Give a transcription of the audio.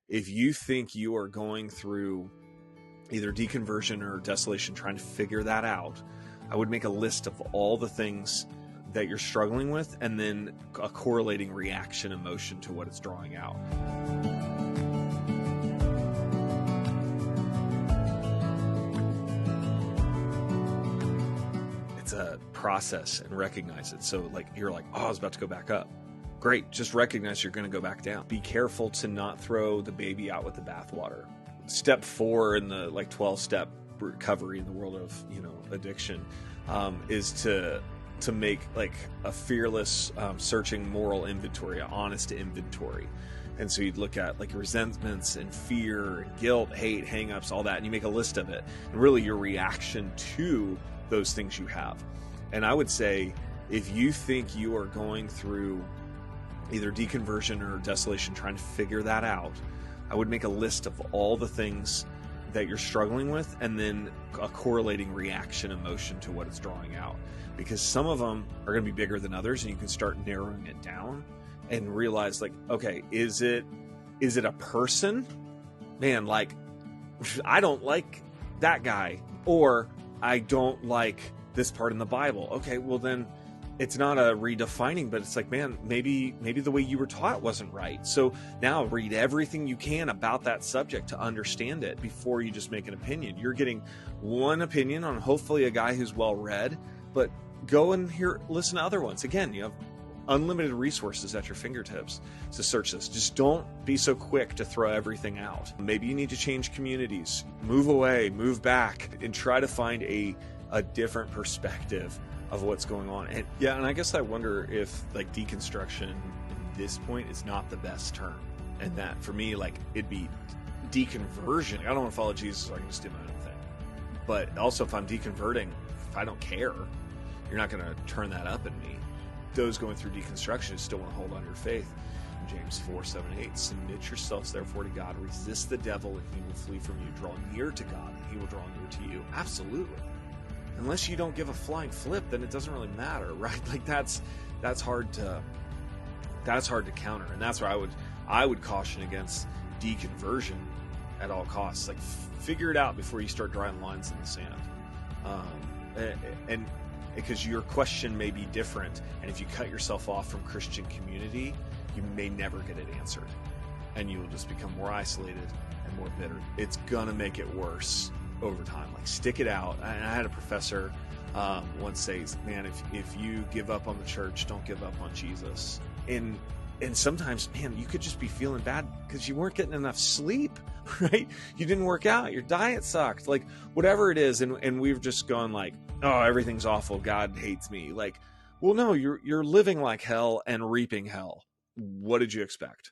if you think you are going through either deconversion or desolation, trying to figure that out, I would make a list of all the things that you're struggling with and then a correlating reaction emotion to what it's drawing out. It's a process, and recognize it. So like you're like, oh, I was about to go back up. Great. Just recognize you're going to go back down. Be careful to not throw the baby out with the bathwater. Step 4 in the 12-step recovery in the world of, addiction, is to make like a fearless, searching moral inventory, an honest inventory. And so you'd look at like resentments and fear and guilt, hate, hangups, all that, and you make a list of it. And really your reaction to those things you have. And I would say, if you think you are going through either deconversion or desolation, trying to figure that out, I would make a list of all the things that you're struggling with and then a correlating reaction emotion to what it's drawing out. Because some of them are going to be bigger than others, and you can start narrowing it down and realize like, okay, is it a person? Man, like, I don't like that guy, or I don't like this part in the Bible. Okay, well then it's not a redefining, but it's like, man, maybe the way you were taught wasn't right. So now read everything you can about that subject to understand it before you just make an opinion. You're getting one opinion on hopefully a guy who's well read, but go and listen to other ones. Again, you have unlimited resources at your fingertips to search this. Just don't be so quick to throw everything out. Maybe you need to change communities, move away, move back, and try to find a different perspective of what's going on. And I guess I wonder if like deconstruction at this point is not the best term. And that for me, like, it'd be deconversion. I don't want to follow Jesus, so I can just do my own thing. But also, if I'm deconverting, if I don't care, you're not going to turn that up in me. Those going through deconstruction still want to hold on to your faith. In James 4:7-8, submit yourselves therefore to God, resist the devil, and he will flee from you. Draw near to God, and he will draw near to you. Absolutely. Unless you don't give a flying flip, then it doesn't really matter, right? Like that's hard to counter, and that's where I would caution against deconversion at all costs. Like, figure it out before you start drawing lines in the sand, and because your question may be different, and if you cut yourself off from Christian community, you may never get it answered, and you will just become more isolated and more bitter. It's gonna make it worse over time. Like, stick it out. I had a professor once say, man, if you give up on the church, don't give up on Jesus. And sometimes, man, you could just be feeling bad because you weren't getting enough sleep, right? You didn't work out, your diet sucked, like whatever it is, and we've just gone like, oh, everything's awful, God hates me. Like, well, no, you're living like hell and reaping hell. What did you expect?